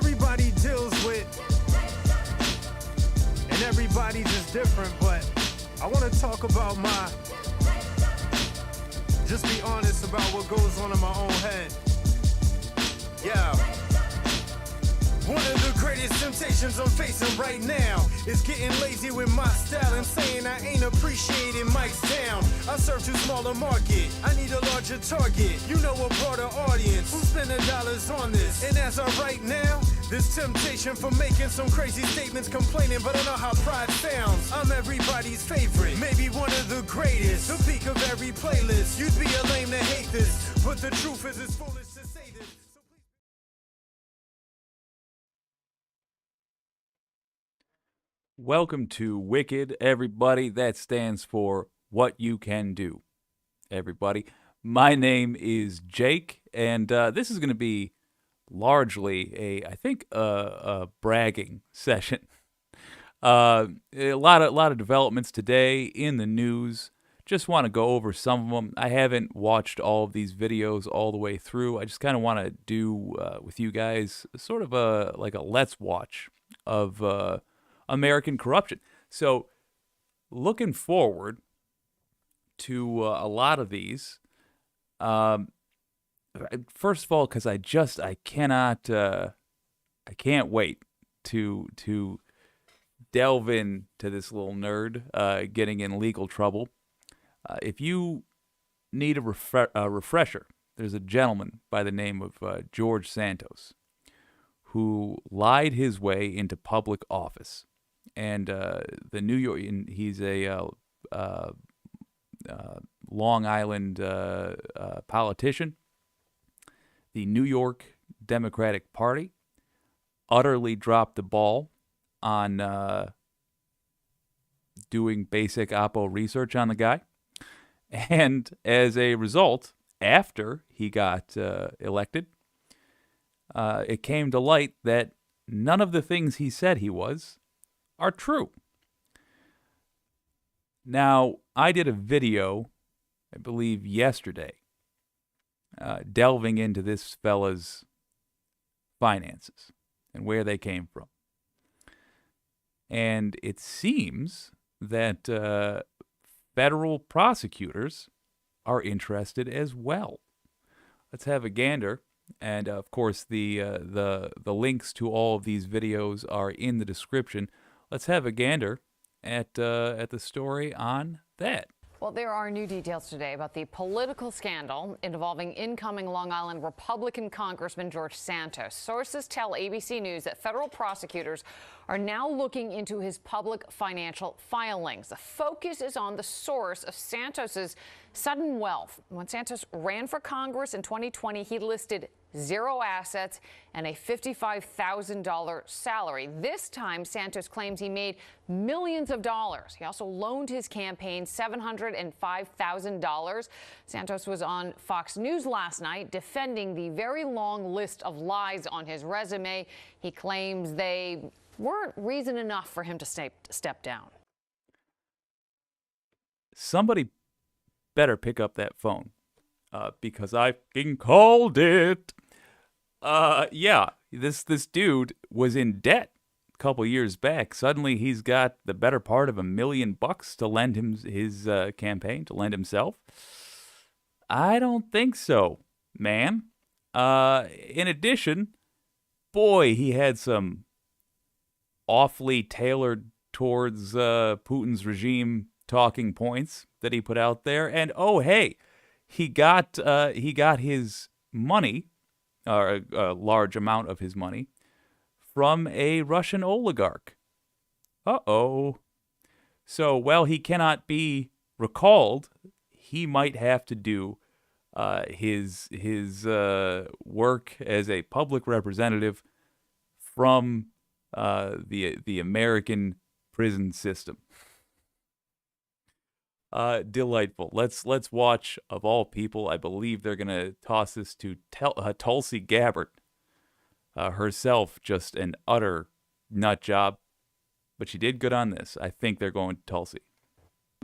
everybody deals with, and everybody's just different, but I want to talk about just be honest about what goes on in my own head. Yeah. One of the greatest temptations I'm facing right now is getting lazy with my style and saying I ain't appreciating Mike's town. I serve too small a market, I need a larger target. You know, a broader audience who's spending dollars on this. And as of right now, this temptation for making some crazy statements, complaining, but I know how pride sounds. I'm everybody's favorite, maybe one of the greatest. The peak of every playlist. You'd be a lame to hate this, but the truth is it's foolish to say this. Welcome to Wicked, everybody. That stands for What You Can Do, everybody. My name is Jake, and this is going to be largely a bragging session. A lot of developments today in the news. Just want to go over some of them. I haven't watched all of these videos all the way through. I just kind of want to do with you guys sort of a let's watch of American corruption. So looking forward to a lot of these. First of all, because I can't wait to delve into this little nerd getting in legal trouble. If you need a refresher, there's a gentleman by the name of George Santos who lied his way into public office. And the New York, he's a Long Island politician. The New York Democratic Party utterly dropped the ball on doing basic oppo research on the guy. And as a result, after he got elected, it came to light that none of the things he said he was are true. Now, I did a video, I believe yesterday, delving into this fella's finances and where they came from. And it seems that federal prosecutors are interested as well. Let's have a gander. And of course, the links to all of these videos are in the description. Let's have a gander at the story on that. Well, there are new details today about the political scandal involving incoming Long Island Republican Congressman George Santos. Sources tell ABC News that federal prosecutors are now looking into his public financial filings. The focus is on the source of Santos's sudden wealth. When Santos ran for Congress in 2020, he listed zero assets and a $55,000 salary. This time, Santos claims he made millions of dollars. He also loaned his campaign $705,000. Santos was on Fox News last night defending the very long list of lies on his resume. He claims they weren't reason enough for him to step down. Somebody better pick up that phone because I fucking called it. Yeah, this dude was in debt a couple years back. Suddenly he's got the better part of $1 million to lend him his campaign, to lend himself. I don't think so, man. In addition, boy, he had some awfully tailored towards Putin's regime talking points that he put out there. And oh, hey, he got his money, or a large amount of his money, from a Russian oligarch. Uh-oh. So, while he cannot be recalled, he might have to do his work as a public representative from the American prison system. Delightful. Let's watch, of all people. I believe they're gonna toss this to Tulsi Gabbard herself. Just an utter nut job, but she did good on this. I think they're going to Tulsi.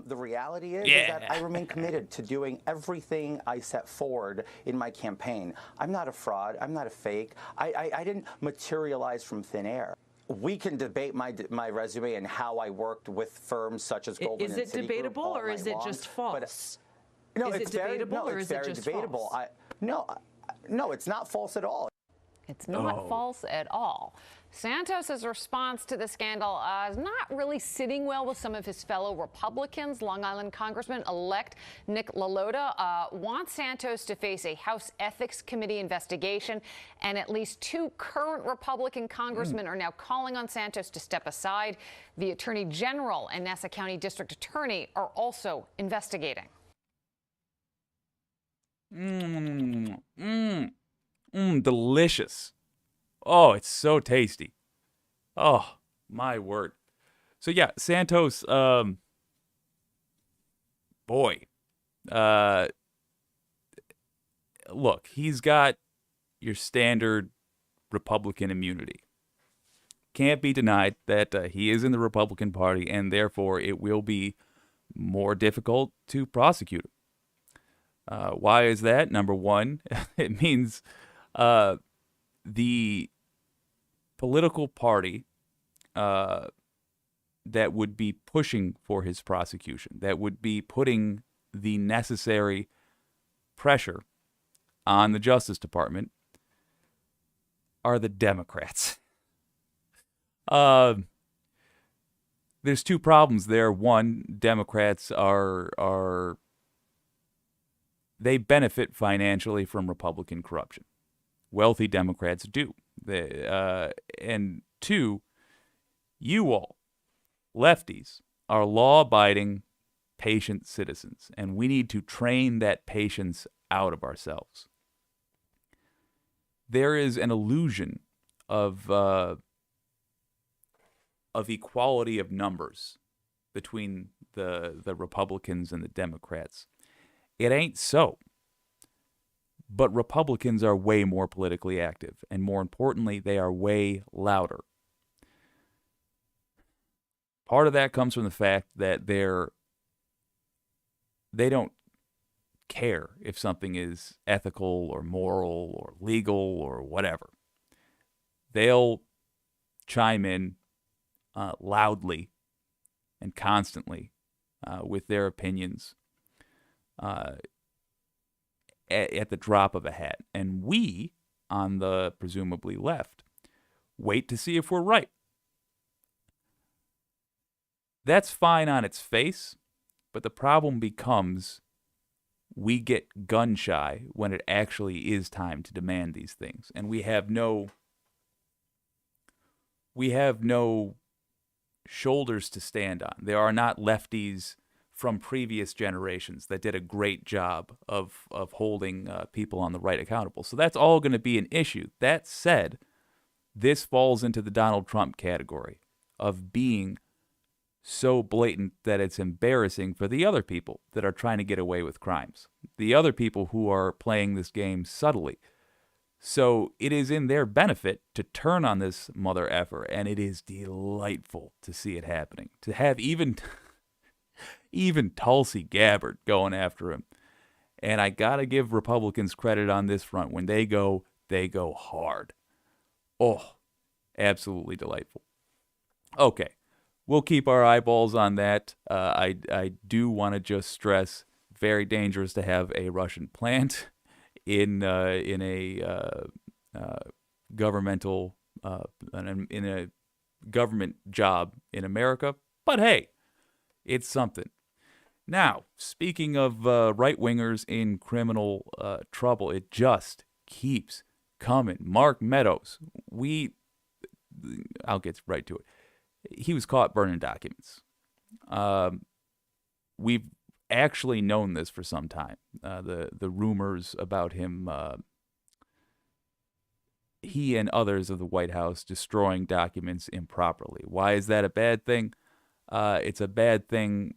The reality is that I remain committed to doing everything I set forward in my campaign. I'm not a fraud. I'm not a fake. I didn't materialize from thin air. We can debate my resume and how I worked with firms such as Goldman and Citigroup. Is it debatable or is it just false? No, is it debatable or is it just debatable. false? No, it's not false at all. It's not false at all. Santos' response to the scandal is not really sitting well with some of his fellow Republicans. Long Island Congressman-elect Nick LaLota wants Santos to face a House Ethics Committee investigation, and at least 2 current Republican congressmen are now calling on Santos to step aside. The Attorney General and Nassau County District Attorney are also investigating. Delicious. Oh, it's so tasty. Oh, my word. So yeah, Santos, boy, look, he's got your standard Republican immunity. Can't be denied that he is in the Republican Party, and therefore it will be more difficult to prosecute him. Why is that? Number one, it means the political party that would be pushing for his prosecution, that would be putting the necessary pressure on the Justice Department, are the Democrats. There's 2 problems there. One, Democrats they benefit financially from Republican corruption. Wealthy Democrats do. And 2, you all, lefties, are law-abiding, patient citizens, and we need to train that patience out of ourselves. There is an illusion of equality of numbers between the Republicans and the Democrats. It ain't so. But Republicans are way more politically active, and more importantly, they are way louder. Part of that comes from the fact that they don't care if something is ethical or moral or legal or whatever. They'll chime in loudly and constantly with their opinions at the drop of a hat. And we, on the presumably left, wait to see if we're right. That's fine on its face, but the problem becomes we get gun shy when it actually is time to demand these things. And we have no shoulders to stand on. There are not lefties from previous generations that did a great job of holding people on the right accountable. So that's all going to be an issue. That said, this falls into the Donald Trump category of being so blatant that it's embarrassing for the other people that are trying to get away with crimes, the other people who are playing this game subtly. So it is in their benefit to turn on this mother effer, and it is delightful to see it happening. To have even Tulsi Gabbard going after him. And I got to give Republicans credit on this front. When they go hard. Oh, absolutely delightful. Okay, we'll keep our eyeballs on that. I do want to just stress, very dangerous to have a Russian plant in a governmental in a government job in America. But hey, it's something. Now, speaking of right-wingers in criminal trouble, it just keeps coming. Mark Meadows, I'll get right to it. He was caught burning documents. We've actually known this for some time. The rumors about him, he and others of the White House destroying documents improperly. Why is that a bad thing? It's a bad thing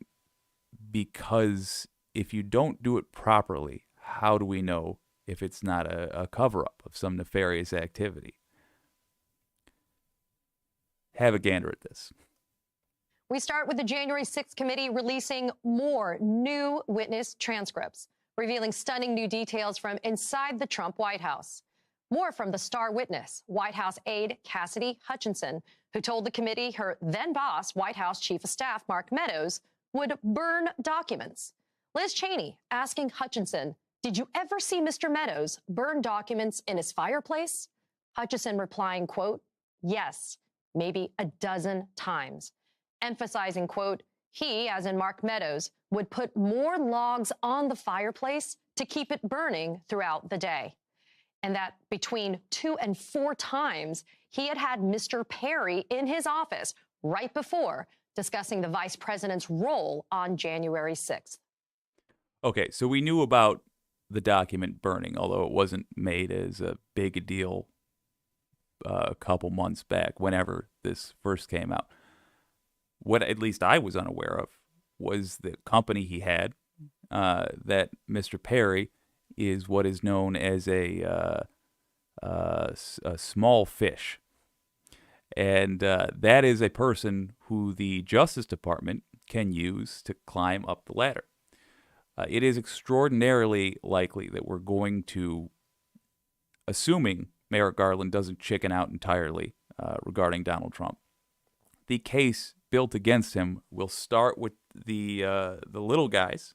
because if you don't do it properly, how do we know if it's not a cover-up of some nefarious activity? Have a gander at this. We start with the January 6th committee releasing more new witness transcripts, revealing stunning new details from inside the Trump White House. More from the star witness, White House aide Cassidy Hutchinson, who told the committee her then boss, White House Chief of Staff Mark Meadows, would burn documents. Liz Cheney asking Hutchinson, "Did you ever see Mr. Meadows burn documents in his fireplace?" Hutchinson replying, quote, "Yes, maybe a dozen times." Emphasizing, quote, he, as in Mark Meadows, would put more logs on the fireplace to keep it burning throughout the day. And that between 2 and 4 times, he had Mr. Perry in his office right before discussing the vice president's role on January 6th. Okay, so we knew about the document burning, although it wasn't made as a big a deal a couple months back, whenever this first came out. What at least I was unaware of was the company he had, that Mr. Perry is what is known as a small fish. And that is a person who the Justice Department can use to climb up the ladder. It is extraordinarily likely that we're going to, assuming Merrick Garland doesn't chicken out entirely regarding Donald Trump, the case built against him will start with the little guys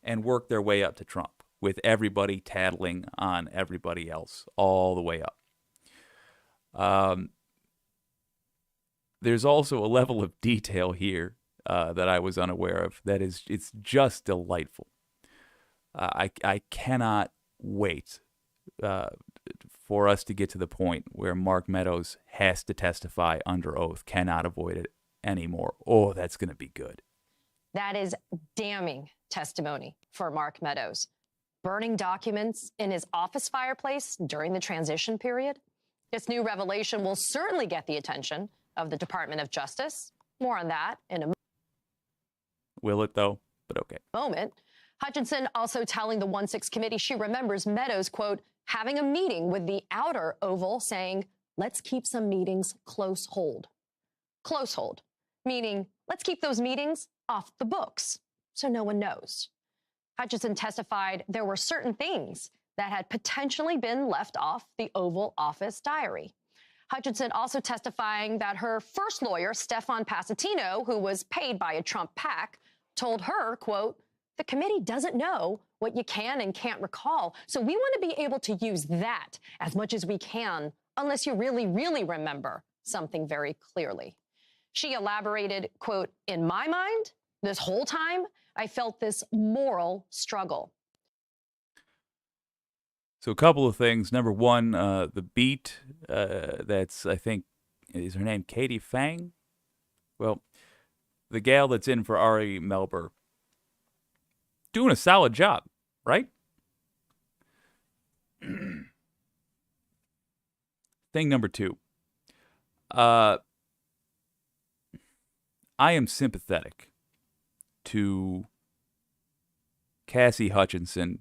and work their way up to Trump, with everybody tattling on everybody else all the way up. There's also a level of detail here that I was unaware of that is, it's just delightful. I cannot wait for us to get to the point where Mark Meadows has to testify under oath, cannot avoid it anymore. Oh, that's going to be good. That is damning testimony for Mark Meadows. Burning documents in his office fireplace during the transition period. This new revelation will certainly get the attention of the Department of Justice. More on that in a moment. Will it, though? But okay. Hutchinson also telling the 1-6 committee she remembers Meadows, quote, having a meeting with the outer Oval saying, let's keep some meetings close hold. Close hold, meaning let's keep those meetings off the books so no one knows. Hutchinson testified there were certain things that had potentially been left off the Oval Office diary. Hutchinson also testifying that her first lawyer, Stefan Passatino, who was paid by a Trump PAC, told her, quote, the committee doesn't know what you can and can't recall, so we want to be able to use that as much as we can, unless you really, really remember something very clearly. She elaborated, quote, in my mind, this whole time, I felt this moral struggle. So a couple of things. Number one, the beat, that's, I think, is her name Katie Fang? Well, the gal that's in for Ari Melber, doing a solid job, right? Thing number two. I am sympathetic to Cassie Hutchinson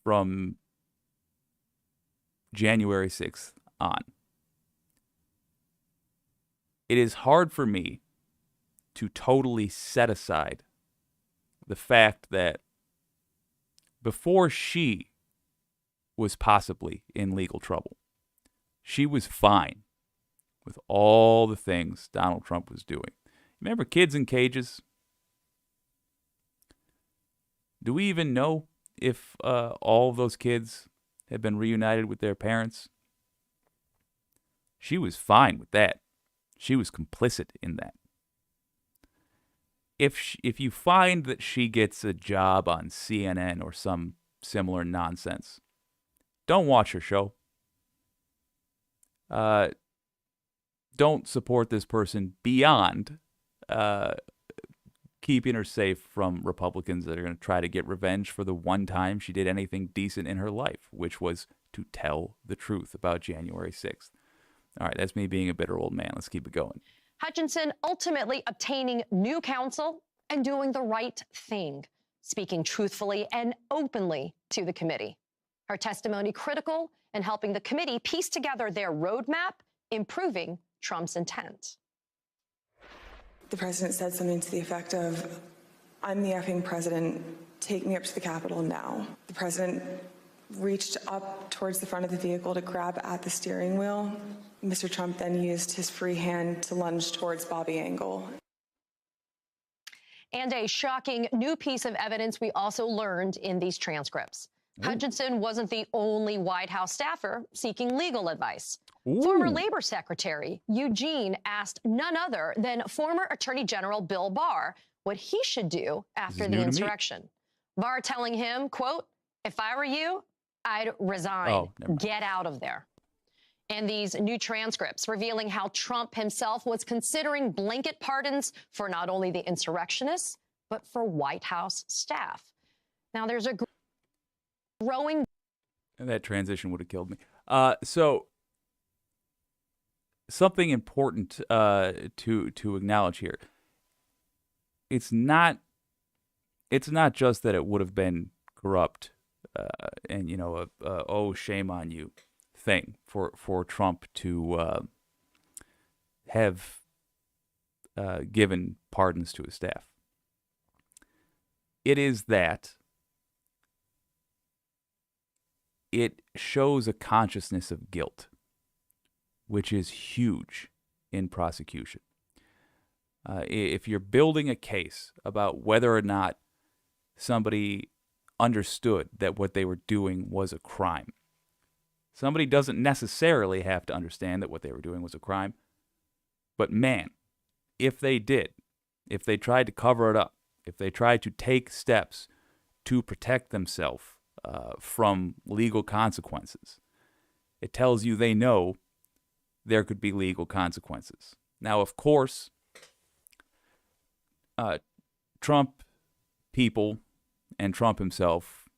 from January 6th on. It is hard for me to totally set aside the fact that before she was possibly in legal trouble, she was fine with all the things Donald Trump was doing. Remember Kids in Cages? Do we even know if all of those kids had been reunited with their parents? She was fine with that. She was complicit in that. If you find that she gets a job on CNN or some similar nonsense, don't watch her show. Don't support this person beyond keeping her safe from Republicans that are going to try to get revenge for the one time she did anything decent in her life, which was to tell the truth about January 6th. All right, that's me being a bitter old man. Let's keep it going. Hutchinson ultimately obtaining new counsel and doing the right thing, speaking truthfully and openly to the committee. Her testimony critical in helping the committee piece together their roadmap, improving Trump's intent. The president said something to the effect of, "I'm the effing president, take me up to the Capitol now." The president reached up towards the front of the vehicle to grab at the steering wheel. Mr. Trump then used his free hand to lunge towards Bobby Engel. And a shocking new piece of evidence we also learned in these transcripts. Hutchinson wasn't the only White House staffer seeking legal advice. Former Labor Secretary Eugene asked none other than former Attorney General Bill Barr what he should do after the insurrection. Barr telling him, quote, "If I were you, I'd resign. Get out of there." And these new transcripts revealing how Trump himself was considering blanket pardons for not only the insurrectionists, but for White House staff. Now, there's a growing... And that transition would have killed me. So, something important to acknowledge here. It's not just that it would have been corrupt and, you know, oh, shame on you thing for Trump to have given pardons to his staff. It is that it shows a consciousness of guilt, which is huge in prosecution. If you're building a case about whether or not somebody understood that what they were doing was a crime, somebody doesn't necessarily have to understand that what they were doing was a crime. But man, if they did, if they tried to cover it up, if they tried to take steps to protect themselves from legal consequences, it tells you they know there could be legal consequences. Now, of course, Trump people and Trump himself,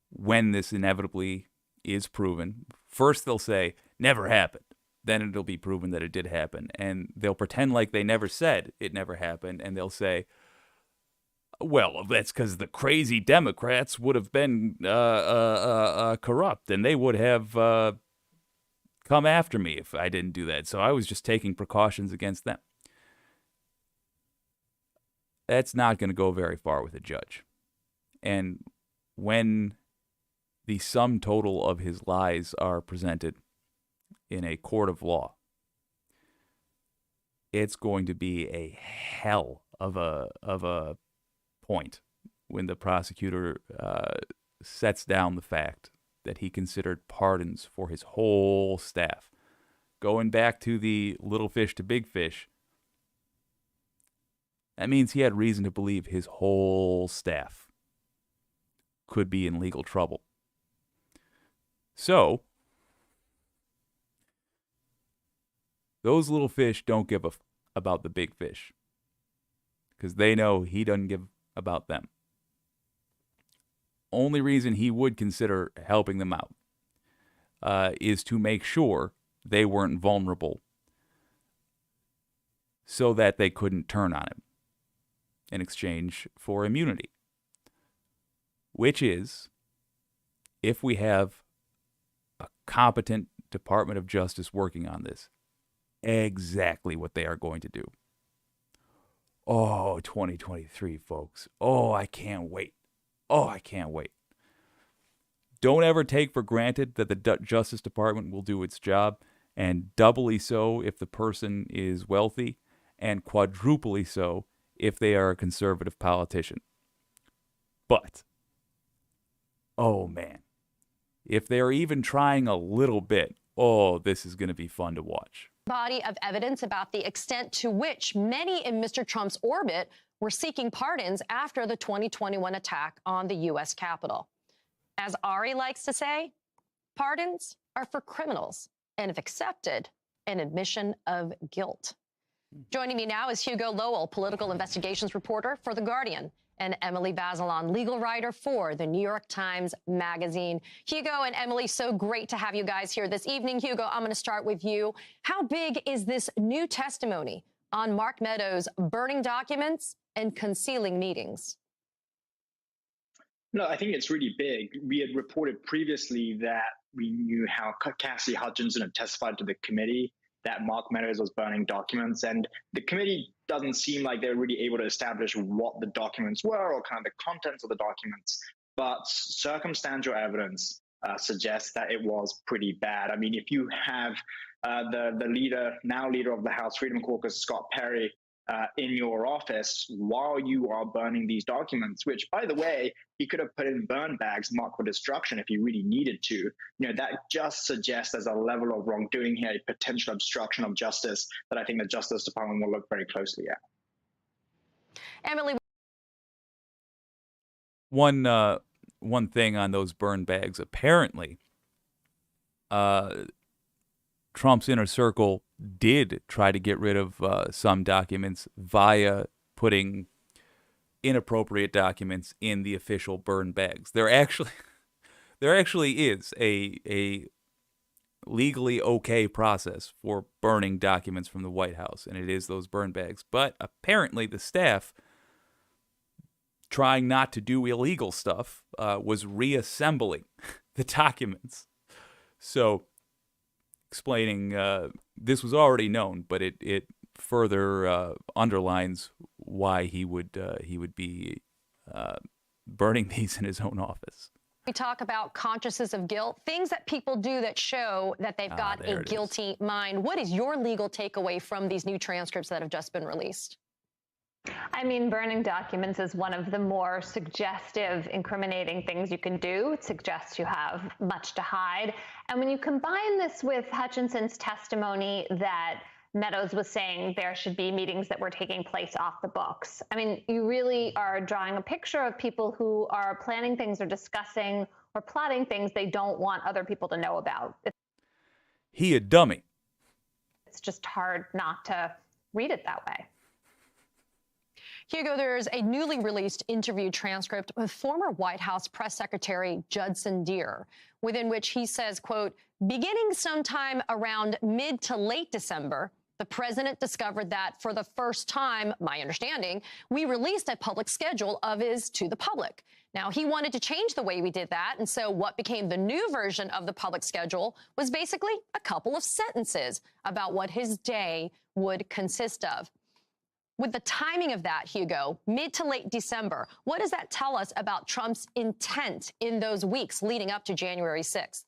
when this inevitably is proven, first they'll say, never happened. Then it'll be proven that it did happen. And they'll pretend like they never said it never happened. And they'll say, well, that's because the crazy Democrats would have been corrupt, and they would have come after me if I didn't do that. So I was just taking precautions against them. That's not going to go very far with a judge. And when the sum total of his lies are presented in a court of law, it's going to be a hell of a point when the prosecutor sets down the fact that he considered pardons for his whole staff. Going back to the little fish to big fish, that means he had reason to believe his whole staff could be in legal trouble. So, those little fish don't give about the big fish because they know he doesn't give about them. Only reason he would consider helping them out is to make sure they weren't vulnerable so that they couldn't turn on him in exchange for immunity, which is, if we have a competent Department of Justice working on this, exactly what they are going to do. Oh, 2023, folks. Oh, I can't wait. Oh, I can't wait. Don't ever take for granted that the Justice Department will do its job, and doubly so if the person is wealthy, and quadruply so if they are a conservative politician. But, oh man, if they're even trying a little bit, oh, this is going to be fun to watch. Body of evidence about the extent to which many in Mr. Trump's orbit were seeking pardons after the 2021 attack on the U.S. Capitol. As Ari likes to say, pardons are for criminals, and if accepted, an admission of guilt. Joining me now is Hugo Lowell, political investigations reporter for The Guardian, and Emily Bazelon, legal writer for the New York Times Magazine. Hugo and Emily, so great to have you guys here this evening. Hugo, I'm going to start with you. How big is this new testimony on Mark Meadows burning documents and concealing meetings? No, I think it's really big. We had reported previously that we knew how Cassidy Hutchinson had testified to the committee that Mark Meadows was burning documents. And the committee doesn't seem like they're really able to establish what the documents were or kind of the contents of the documents. But circumstantial evidence suggests that it was pretty bad. I mean, if you have the leader of the House Freedom Caucus, Scott Perry, in your office while you are burning these documents, which, by the way, he could have put in burn bags marked for destruction if he really needed to. That just suggests there's a level of wrongdoing here, a potential obstruction of justice that I think the Justice Department will look very closely at. Emily. One thing on those burn bags, apparently, Trump's inner circle did try to get rid of some documents via putting inappropriate documents in the official burn bags. There actually is a legally okay process for burning documents from the White House, and it is those burn bags. But apparently the staff, trying not to do illegal stuff, was reassembling the documents. So explaining this was already known, but it further underlines why he would be burning these in his own office. We talk about consciousness of guilt, things that people do that show that they've got a guilty mind. What is your legal takeaway from these new transcripts that have just been released? I mean, burning documents is one of the more suggestive, incriminating things you can do. It suggests you have much to hide. And when you combine this with Hutchinson's testimony that Meadows was saying there should be meetings that were taking place off the books, I mean, you really are drawing a picture of people who are planning things or discussing or plotting things they don't want other people to know about. He a dummy. It's just hard not to read it that way. Hugo, there's a newly released interview transcript with former White House Press Secretary Judson Deere, within which he says, quote, beginning sometime around mid to late December, the president discovered that for the first time, my understanding, we released a public schedule of his to the public. Now, he wanted to change the way we did that, and so what became the new version of the public schedule was basically a couple of sentences about what his day would consist of. With the timing of that, Hugo, mid to late December, what does that tell us about Trump's intent in those weeks leading up to January 6th?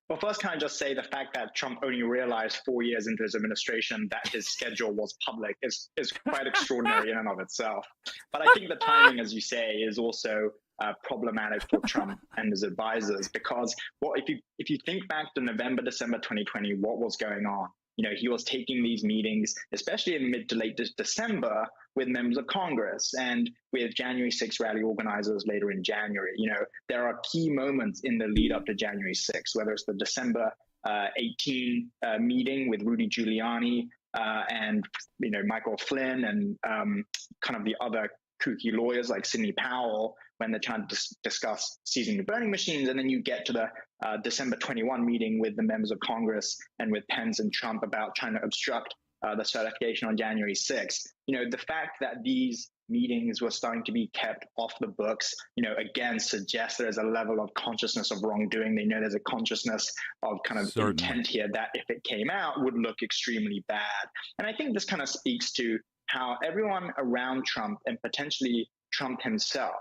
Well, first, can I just say the fact that Trump only realized 4 years into his administration that his schedule was public is quite extraordinary in and of itself. But I think the timing, as you say, is also problematic for Trump and his advisors, because if you think back to November, December 2020, what was going on? He was taking these meetings, especially in mid to late December, with members of Congress and with January 6th rally organizers later in January. There are key moments in the lead up to January 6th, whether it's the December 18 meeting with Rudy Giuliani and Michael Flynn and kind of the other kooky lawyers like Sidney Powell, when they're trying to discuss seizing the burning machines. And then you get to the December 21 meeting with the members of Congress and with Pence and Trump about trying to obstruct the certification on January 6th. The fact that these meetings were starting to be kept off the books, again, suggests there's a level of consciousness of wrongdoing. They know there's a consciousness of kind of intent here that if it came out would look extremely bad. And I think this kind of speaks to how everyone around Trump and potentially Trump himself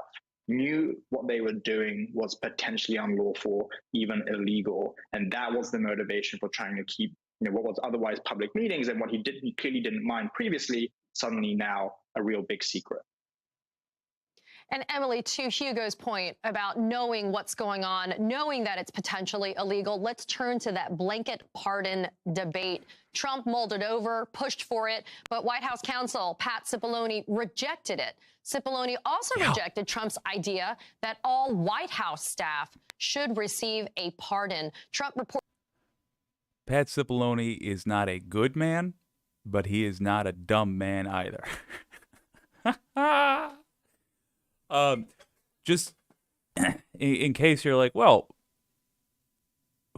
knew what they were doing was potentially unlawful, even illegal. And that was the motivation for trying to keep, what was otherwise public meetings and what he clearly didn't mind previously, suddenly now a real big secret. And Emily, to Hugo's point about knowing what's going on, knowing that it's potentially illegal, let's turn to that blanket pardon debate. Trump mulled it over, pushed for it, but White House counsel Pat Cipollone rejected it. Cipollone also rejected Trump's idea that all White House staff should receive a pardon. Trump reported. Pat Cipollone is not a good man, but he is not a dumb man either. Just in case you're like, well,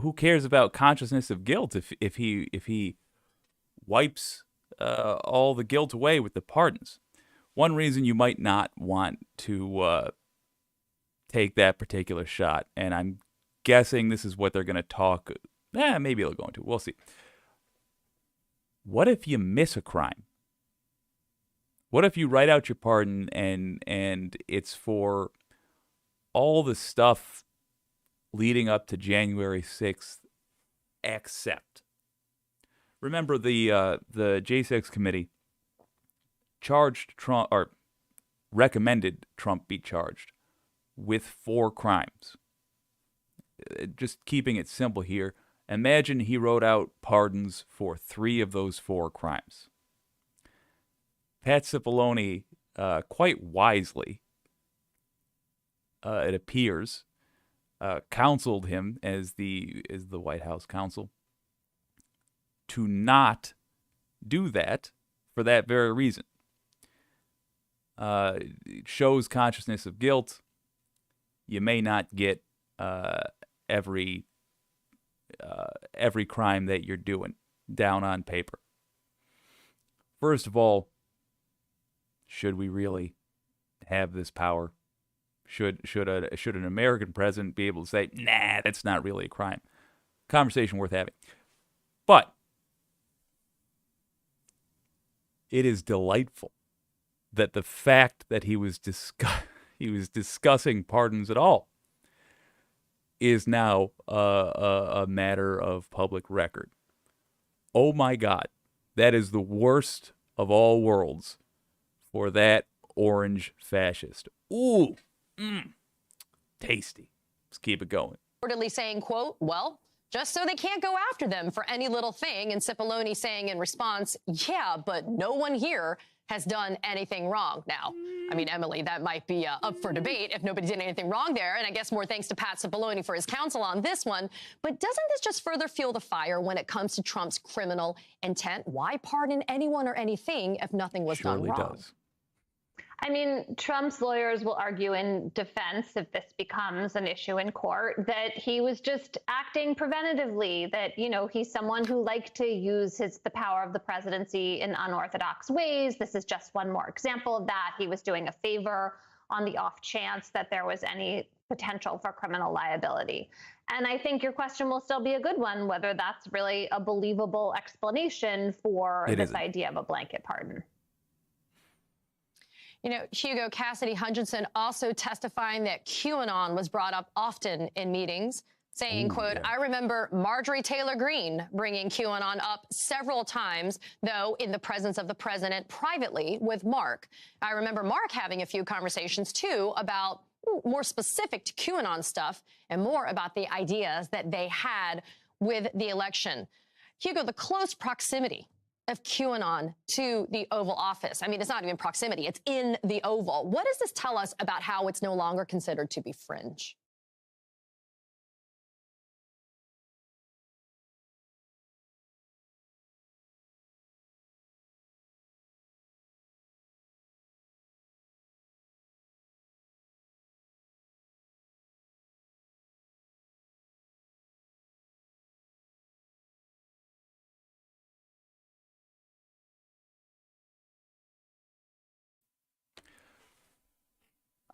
who cares about consciousness of guilt if he wipes all the guilt away with the pardons? One reason you might not want to take that particular shot, and I'm guessing this is what they're going to talk Maybe it'll go into. We'll see. What if you miss a crime? What if you write out your pardon and it's for all the stuff leading up to January 6th, except? Remember the J6 committee charged Trump, or recommended Trump be charged with 4 crimes. Just keeping it simple here. Imagine he wrote out pardons for 3 of those 4 crimes. Pat Cipollone, quite wisely, it appears, counseled him as the White House counsel to not do that for that very reason. It shows consciousness of guilt. You may not get every crime that you're doing down on paper. First of all, should we really have this power? Should an American president be able to say, nah, that's not really a crime? Conversation worth having. But it is delightful that the fact that he was discussing pardons at all is now a matter of public record. Oh my God, that is the worst of all worlds for that orange fascist. Ooh, tasty. Let's keep it going. Reportedly saying, quote, well, just so they can't go after them for any little thing. And Cipollone saying in response, yeah, but no one here has done anything wrong. Now, I mean, Emily, that might be up for debate if nobody did anything wrong there. And I guess more thanks to Pat Cipollone for his counsel on this one. But doesn't this just further fuel the fire when it comes to Trump's criminal intent? Why pardon anyone or anything if nothing was done wrong? Surely does. I mean, Trump's lawyers will argue in defense, if this becomes an issue in court, that he was just acting preventatively, that, you know, he's someone who liked to use the power of the presidency in unorthodox ways. This is just one more example of that. He was doing a favor on the off chance that there was any potential for criminal liability. And I think your question will still be a good one, whether that's really a believable explanation for this idea of a blanket pardon. You know, Hugo, Cassidy Hutchinson also testifying that QAnon was brought up often in meetings, saying, quote, I remember Marjorie Taylor Greene bringing QAnon up several times, though in the presence of the president privately with Mark. I remember Mark having a few conversations, too, about more specific to QAnon stuff and more about the ideas that they had with the election. Hugo, the close proximity of QAnon to the Oval Office. I mean, it's not even proximity, it's in the Oval. What does this tell us about how it's no longer considered to be fringe?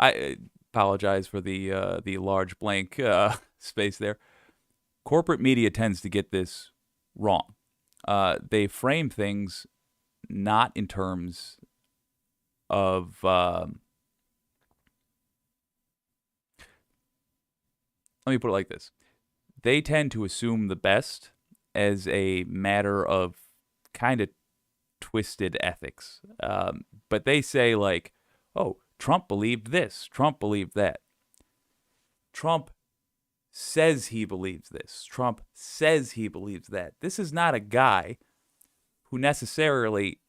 I apologize for the large blank space there. Corporate media tends to get this wrong. They frame things not in terms of let me put it like this. They tend to assume the best as a matter of kind of twisted ethics. But they say like, oh, Trump believed this. Trump believed that. Trump says he believes this. Trump says he believes that. This is not a guy who necessarily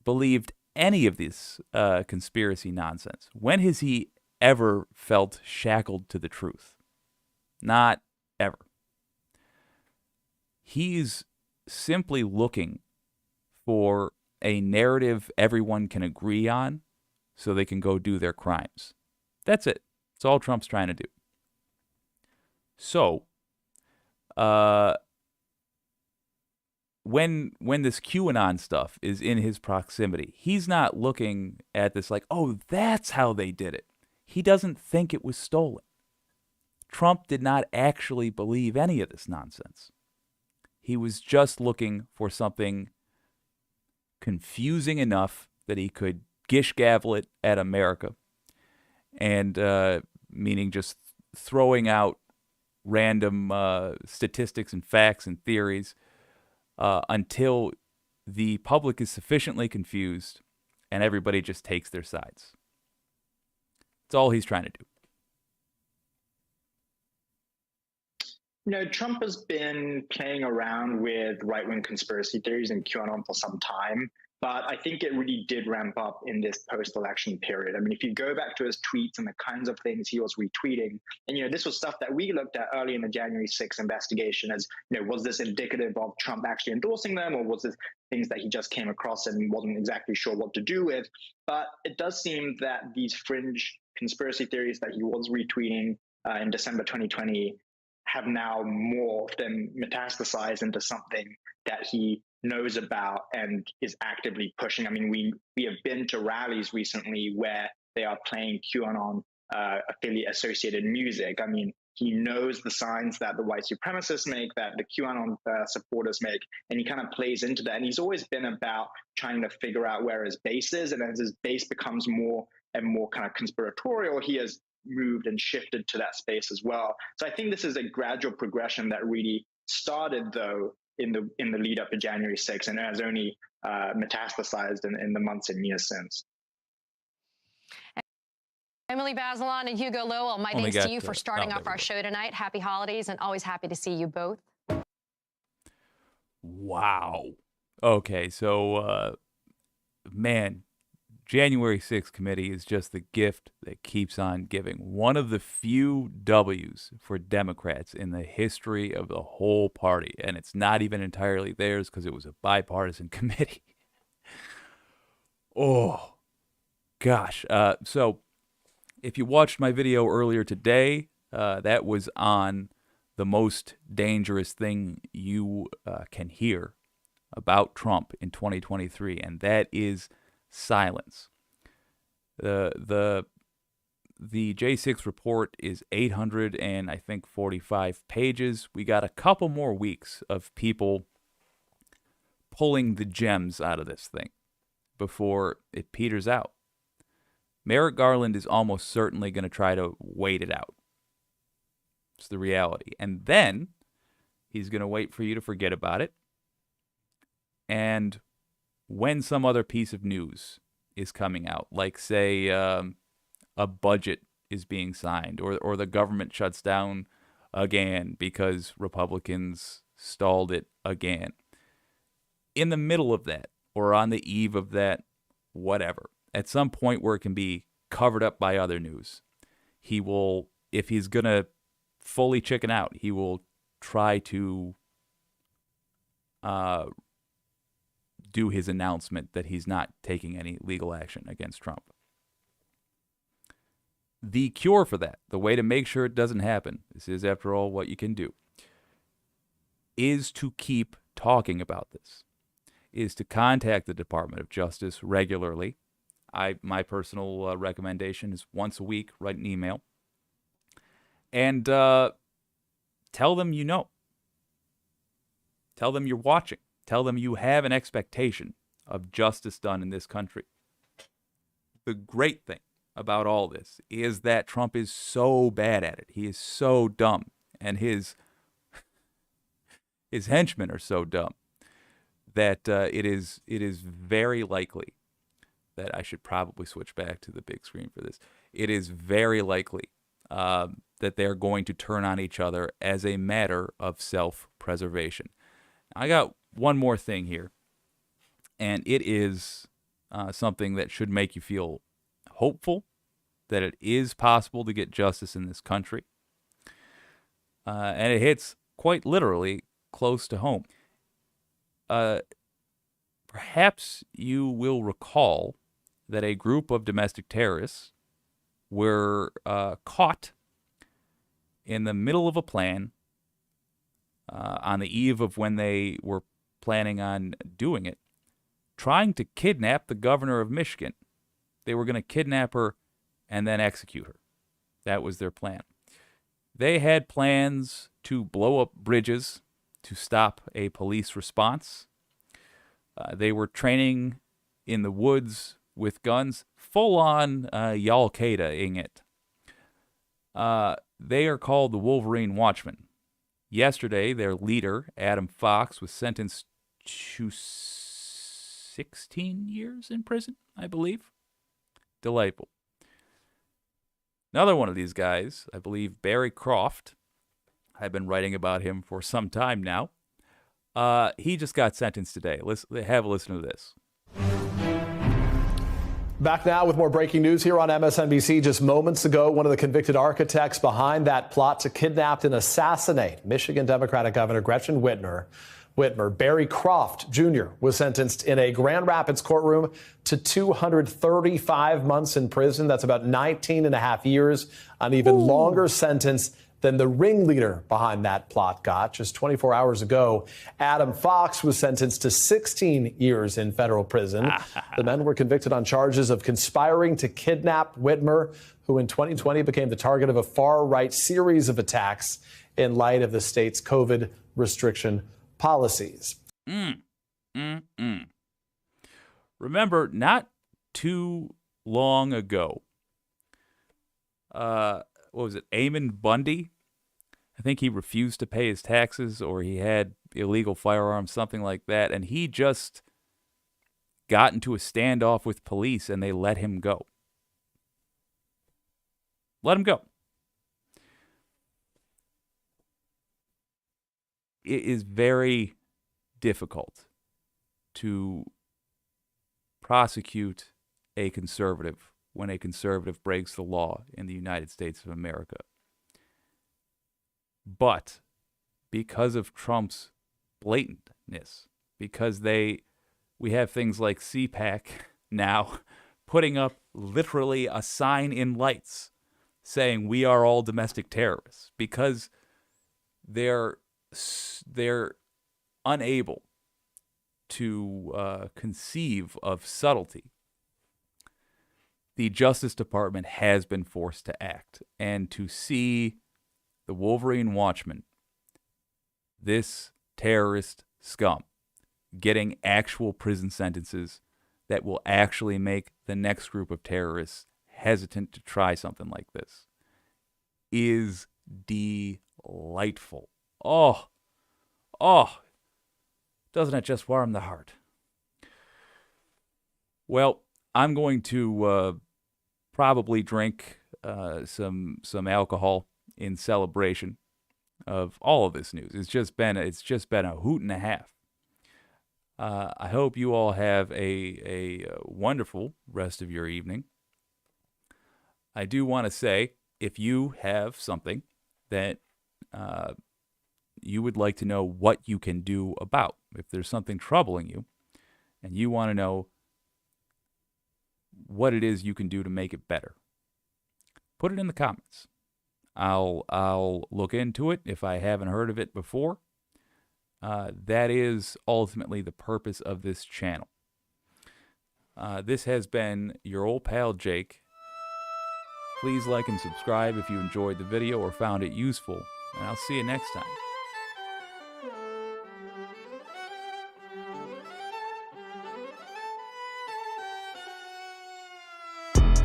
believed any of this conspiracy nonsense. When has he ever felt shackled to the truth? Not ever. He's simply looking for a narrative everyone can agree on so they can go do their crimes. That's it. That's all Trump's trying to do. So, when this QAnon stuff is in his proximity, he's not looking at this like, oh, that's how they did it. He doesn't think it was stolen. Trump did not actually believe any of this nonsense. He was just looking for something confusing enough that he could gish gavel it at America, and meaning just throwing out random statistics and facts and theories until the public is sufficiently confused and everybody just takes their sides. That's all he's trying to do. Trump has been playing around with right-wing conspiracy theories and QAnon for some time, but I think it really did ramp up in this post-election period. I mean, if you go back to his tweets and the kinds of things he was retweeting, and, this was stuff that we looked at early in the January 6th investigation as, was this indicative of Trump actually endorsing them, or was this things that he just came across and wasn't exactly sure what to do with? But it does seem that these fringe conspiracy theories that he was retweeting in December 2020 have now morphed and metastasized into something that he knows about and is actively pushing. I mean, we have been to rallies recently where they are playing QAnon affiliate associated music. I mean, he knows the signs that the white supremacists make, that the QAnon supporters make, and he kind of plays into that. And he's always been about trying to figure out where his base is. And as his base becomes more and more kind of conspiratorial, he has moved and shifted to that space as well. So I think this is a gradual progression that really started, though, in the lead up to January 6th, and has only metastasized in the months and years since. Emily Bazelon and Hugo Lowell, my thanks to you for starting off our show tonight. Happy holidays, and always happy to see you both. Wow. Okay, so, man, January 6th committee is just the gift that keeps on giving. One of the few W's for Democrats in the history of the whole party. And it's not even entirely theirs because it was a bipartisan committee. Oh, gosh. So if you watched my video earlier today, that was on the most dangerous thing you can hear about Trump in 2023, and that is silence. The J6 report is 845 pages. We got a couple more weeks of people pulling the gems out of this thing before it peters out. Merrick Garland is almost certainly going to try to wait it out. It's the reality. And then he's going to wait for you to forget about it. And when some other piece of news is coming out, like, say, a budget is being signed, or the government shuts down again because Republicans stalled it again. In the middle of that, or on the eve of that, whatever, at some point where it can be covered up by other news, he will, if he's going to fully chicken out, he will try to do his announcement that he's not taking any legal action against Trump. The cure for that, the way to make sure it doesn't happen, this is, after all, what you can do, is to keep talking about this, is to contact the Department of Justice regularly. My personal recommendation is once a week, write an email, and tell them you know. Tell them you're watching. Tell them you have an expectation of justice done in this country. The great thing about all this is that Trump is so bad at it. He is so dumb, and his henchmen are so dumb that it is very likely that I should probably switch back to the big screen for this. It is very likely that they're going to turn on each other as a matter of self-preservation. I got one more thing here, and it is something that should make you feel hopeful that it is possible to get justice in this country. And it hits quite literally close to home. Perhaps you will recall that a group of domestic terrorists were caught in the middle of a plan on the eve of when they were planning on doing it, trying to kidnap the governor of Michigan. They were going to kidnap her and then execute her. That was their plan. They had plans to blow up bridges, to stop a police response. They were training in the woods with guns, full-on Al-Qaeda-ing it. They are called the Wolverine Watchmen. Yesterday, their leader, Adam Fox, was sentenced to 16 years in prison, I believe. Delightful. Another one of these guys, I believe Barry Croft, I've been writing about him for some time now. He just got sentenced today. Have a listen to this. Back now with more breaking news here on MSNBC. Just moments ago, one of the convicted architects behind that plot to kidnap and assassinate Michigan Democratic Governor Gretchen Whitmer, Barry Croft Jr., was sentenced in a Grand Rapids courtroom to 235 months in prison. That's about 19 and a half years, an even longer sentence than the ringleader behind that plot got. Just 24 hours ago, Adam Fox was sentenced to 16 years in federal prison. The men were convicted on charges of conspiring to kidnap Whitmer, who in 2020 became the target of a far-right series of attacks in light of the state's COVID restriction policies. Remember, not too long ago, what was it, Eamon Bundy? I think he refused to pay his taxes, or he had illegal firearms, something like that, and he just got into a standoff with police, and they let him go. Let him go. It is very difficult to prosecute a conservative when a conservative breaks the law in the United States of America. But because of Trump's blatantness, because we have things like CPAC now putting up literally a sign in lights saying we are all domestic terrorists, because they're unable to conceive of subtlety. The Justice Department has been forced to act, and to see the Wolverine Watchmen, this terrorist scum, getting actual prison sentences that will actually make the next group of terrorists hesitant to try something like this, is delightful. Oh, doesn't it just warm the heart? Well, I'm going to probably drink some alcohol in celebration of all of this news. It's just been a hoot and a half. I hope you all have a wonderful rest of your evening. I do want to say, if you have something that you would like to know what you can do about, if there's something troubling you and you want to know what it is you can do to make it better, put it in the comments. I'll look into it if I haven't heard of it before. That is ultimately the purpose of this channel. This has been your old pal Jake. Please like and subscribe if you enjoyed the video or found it useful, and I'll see you next time.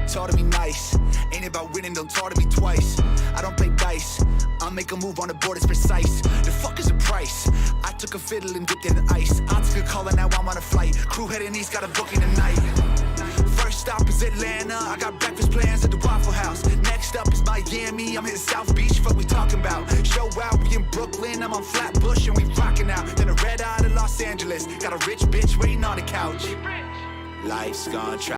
Talk to me nice, ain't about winning, don't talk to me twice. I don't play dice, I'll make a move on the board, it's precise. The fuck is the price? I took a fiddle and dipped it in ice. I took a call and now I'm on a flight. Crew heading east, got a booking tonight. First stop is Atlanta, I got breakfast plans at the Waffle House. Next up is Miami, I'm hitting South Beach, fuck we talking about. Show out, we in Brooklyn, I'm on Flatbush and we rocking out. Then a red eye to Los Angeles, got a rich bitch waiting on the couch. Life's gonna try.